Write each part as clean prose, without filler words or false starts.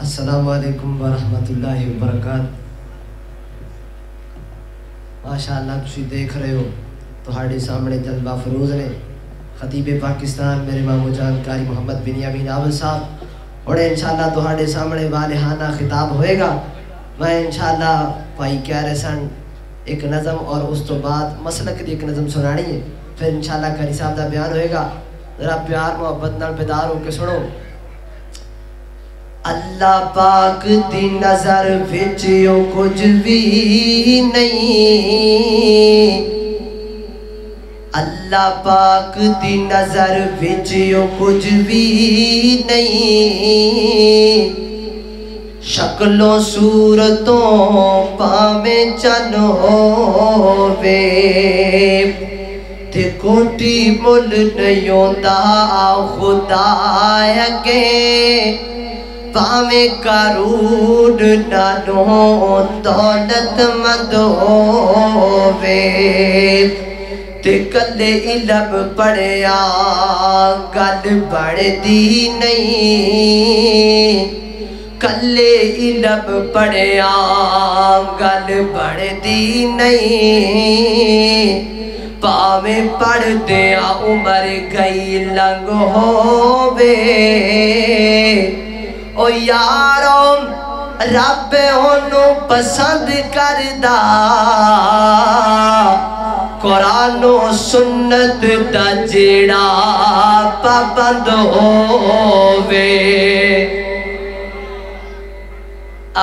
السلام علیکم ورحمۃ اللہ وبرکاتہ۔ ماشاءاللہ تسی دیکھ رہے ہو تہاڈے سامنے جلوہ فروز نے خطیب پاکستان میرے مامو جان قاری محمد بنیامین آول صاحب، اور انشاءاللہ تہاڈے سامنے والہانہ خطاب ہوئے گا۔ میں انشاءاللہ بھائی کہہ رہے سن ایک نظم اور اس تو بعد مسلک دی ایک نظم سنانی ہے، پھر انشاءاللہ قاری صاحب دا بیان ہوئے گا۔ ذرا پیار محبت نال بیدار ہو کے سنو۔ اللہ پاک دی نظر وچ او کچھ بھی نہیں، اللہ پاک دی نظر وچ او کچھ بھی نہیں، شکلوں صورتوں پاویں چن ہووے تے کوٹی مل نہیں ہوندا خدا اگے، پاویں کروڑ نالوں دولت مند ہووے تے کلے علم پڑھیا گل بڑھدی نہیں، کلے علم پڑھیا گل بڑھدی نہیں، پاویں پڑھ دیا عمر گئی لنگ ہووے، او یارو رب انہوں پسند کردہ قرآن و سنت دا جیڑا پابند ہووے،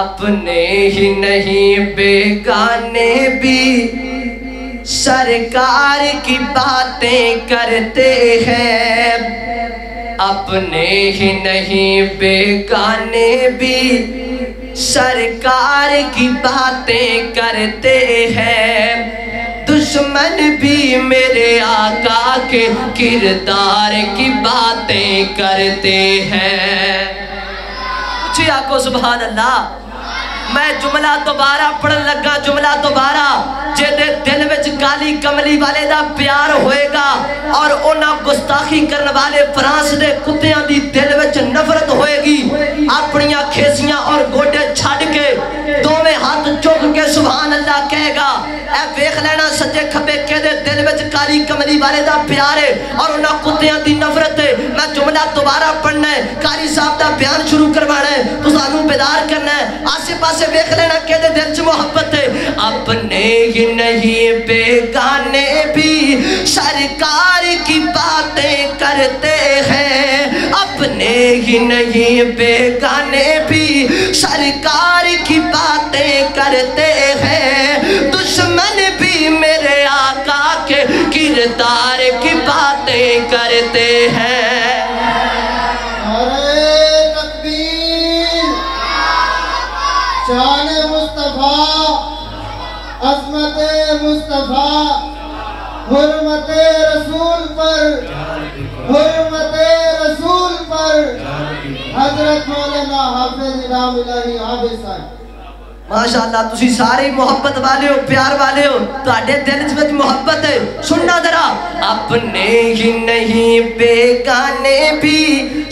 اپنے ہی نہیں بیگانے بھی سرکار کی باتیں کرتے ہیں، اپنے ہی نہیں بیگانے بھی سرکار کی باتیں کرتے ہیں، دشمن بھی میرے آقا کے کردار کی باتیں کرتے ہیں۔ اچھی آقا سبحان اللہ۔ میں جملہ دوبارہ پڑھن لگا، جملہ دوبارہ جے دے دل وچ کالی کملی والے دا پیار ہوئے گا اور انہاں گستاخی کرن والے فرانس دے کتیاں دی دل وچ نفرت ہوئے گی، اپنیاں کھیسیاں اور گوڑے چھاڑ کے دوویں ہاتھ چوک کے سبحان اللہ کہے گا، اے ویکھ لینا سجے کھبے کے دے دل وچ کالی کملی والے دا پیار ہے اور انہاں کتیاں دی نفرت ہے۔ میں جملہ دوبارہ پڑھنا ہے، قاری صاحب دا بیان شروع کروانا ہے، تو سانوں بیدار کرنا ہے، آسے پاسے ویکھ لینا کہ دے دل چ محبت ہے۔ اپنے ہی نہیں بیگانے بھی سرکار کی باتیں کرتے ہیں، اپنے ہی نہیں بیگانے بھی سرکار کی باتیں کرتے ہیں، دشمن بھی میرے آقا کے کردار کی باتیں کرتے ہیں۔ شان مصطفیٰ، عظمت مصطفیٰ، حرمت رسول پر، حرمت رسول پر، حضرت مولانا حافظ امام الہی حافظ صاحب۔ ماشاءاللہ تسی سارے محبت والے ہو، پیار والے ہو، تو آڈے دل وچ محبت ہے، سننا ذرا۔ اپنے ہی نہیں بیگانے بھی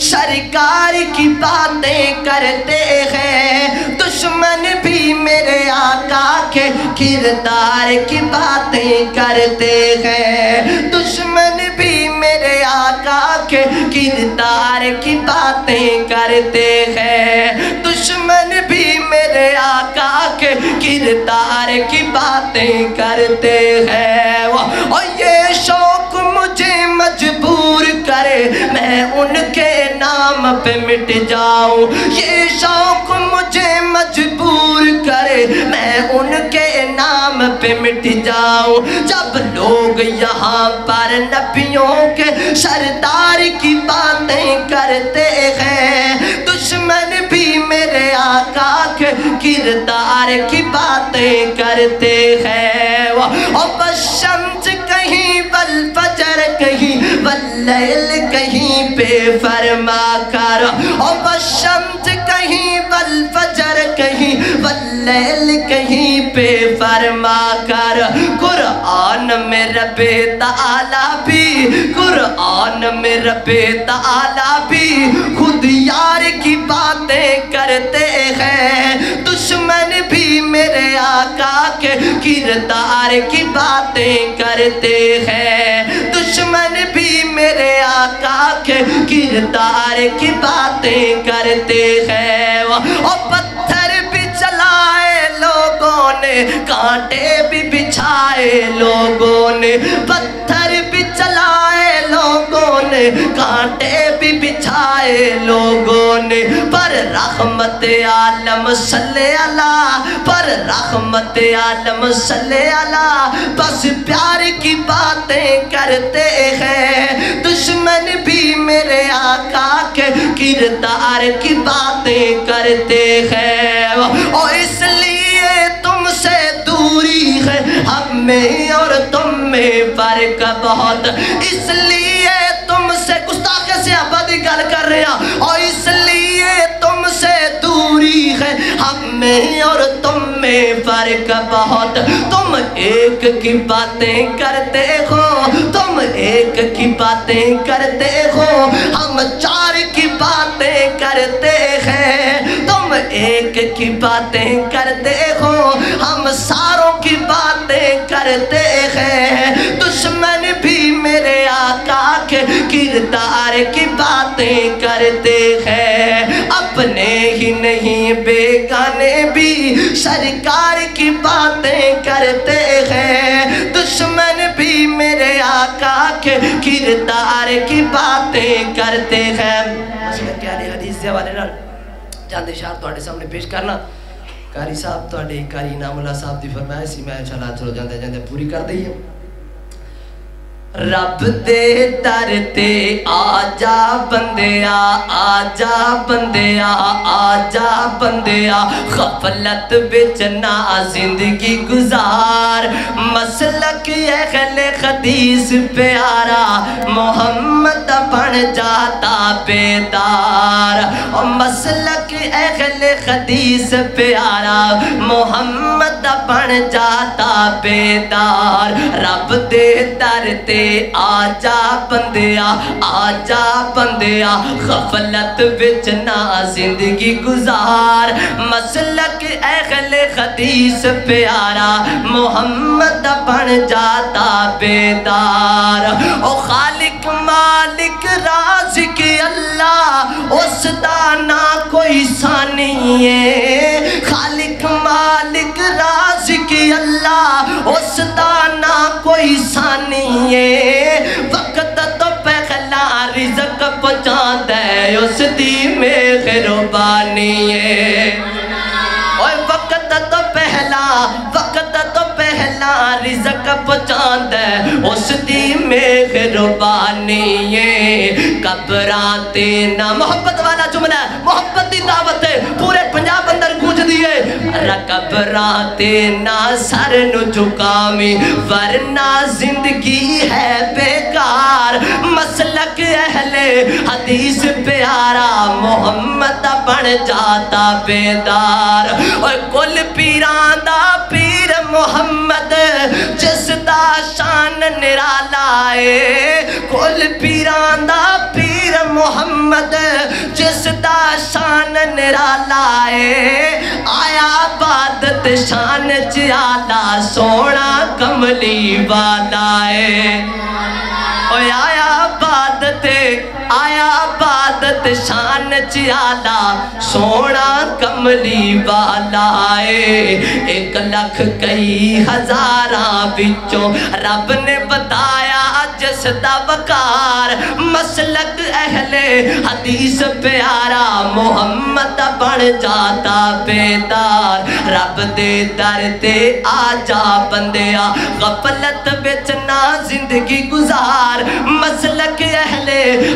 سرکار کی باتیں کرتے ہیں، دشمن بھی میرے آقا کے کردار کی باتیں کرتے ہیں، دشمن بھی میرے آقا کے کردار کی باتیں کرتے ہیں، دشمن بھی میرے آقا کے کردار کی باتیں کرتے ہیں، اور یہ شوق مجھے مجبور کرے میں ان کے نام پہ مٹ جاؤں، یہ شوق مجھے مجبور کرے میں ان کے نام پہ مٹ جاؤں، جب لوگ یہاں پر نبیوں کے سردار کی باتیں کرتے ہیں، دشمن بھی میرے آقا کے کردار کی باتیں کرتے ہیں، اور بس شمس کہیں والفجر کہیں واللیل کہیں پہ فرما کر، اور بس شمس کہیں والفجر کہیں واللیل لیل کہیں پہ فرما کر قرآن میں رب تعالیٰ بھی قرآن میں رب تعالیٰ بھی خود یار کی باتیں کرتے ہیں دشمن بھی میرے آقا کے کردار کی باتیں کرتے ہیں دشمن بھی میرے آقا کے کردار کی باتیں کرتے ہیں اور پتھر بھی چلائے لوگوں نے کانٹے بھی بچھائے لوگوں نے پتھر بھی چلائے لوگوں نے کانٹے بھی بچھائے لوگوں نے پر رحمت عالم صلی اللہ پر رحمت عالم صلی اللہ بس پیار کی باتیں کرتے ہیں دشمن بھی میرے آقا کے کردار کی باتیں کرتے ہیں اور اس لیے تم سے دوری ہے ہم میں اور تم میں فرق بہت اس لیے تم سے گستاخی سے آبادی گل کر رہے ہیں اور اس لیے تم سے دوری ہے ہم میں اور تم میں فرق بہت تم ایک کی باتیں کرتے ہو تم ایک کی باتیں کرتے ہو ہم چار کی باتیں کرتے ہیں تم ایک کی باتیں کرتے ہو ہم ساروں کی باتیں کرتے ہیں دشمن بھی میرے آقا کے کردار کی باتیں کرتے ہیں اپنے ہی نہیں بیگانے بھی سرکار کی باتیں کرتے ہیں دشمن بھی میرے آقا کے کردار کی باتیں کرتے ہیں پیاری حدیث سے حوالے نال چند اشعار تواڈے سامنے پیش کرنا قاری صاحب تواڈے قاری انعام اللہ صاحب دی فرمائش سی میں انشاءاللہ چلو جاندے جاندے پوری کر دئیے رب دے در تے آجا بندیا آجا بندیا آجا بندیا غفلت بچ نہ زندگی گزار مسلک اہل حدیث پیارا محمد بن جاتا بیدار مسلک اہل حدیث پیارا محمد بن جاتا بیدار رب دے در تے آجا بندیا غفلت بچ نہ زندگی گزار مسلک اہل حدیث پیارا محمد بن جاتا بیدار او خالق مالک رازق اللہ اس دا نہ کوئی ثانی ہے خالق مالک رازق اللہ اس دا نہ کوئی ثانی ہے وقت تو پہلا رزق پہنچاندہ ہے اس دی مہربانی ہے وقت تو پہلا رزق پہنچاندہ ہے اس دی مہربانی ہے قبراں تے نہ محبت والا جملہ ہے محبت دی دعوت ہے پورے پنجاب اندر گونج دیئے قبراں تے نہ سر نو جھکاویں ورنہ زندگی ہے بیکار مسلک اہل حدیث پیارا محمد بن جاتا بیدار اور کل پیران دا پیر محمد جس دا شان نرالا ہے کل پیران دا پیر محمد جس دا شان نرالا ہے آیا عبادت شان چیالا سونا کملی والا ہے آیا عبادت شان چیالا سونا کملی والا ہے 1 لاکھ کئی ہزاراں بچوں رب نے بتایا جس دا وقار مسلک اہل حدیث پیارا محمد بن جاتا بیدار رب دے در تے آجا بندیا غفلت بچ نہ زندگی گزار مسلک اہل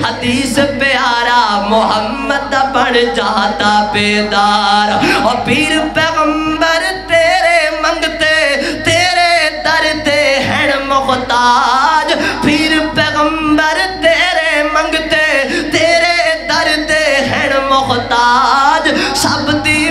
حدیث پیارا محمد بن جاتا بیدار اور پیر پیغمبر تیرے منگتے تیرے در تے ہیں محتاج پیر پیغمبر تیرے منگتے تیرے در تے ہیں محتاج سب دی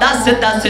10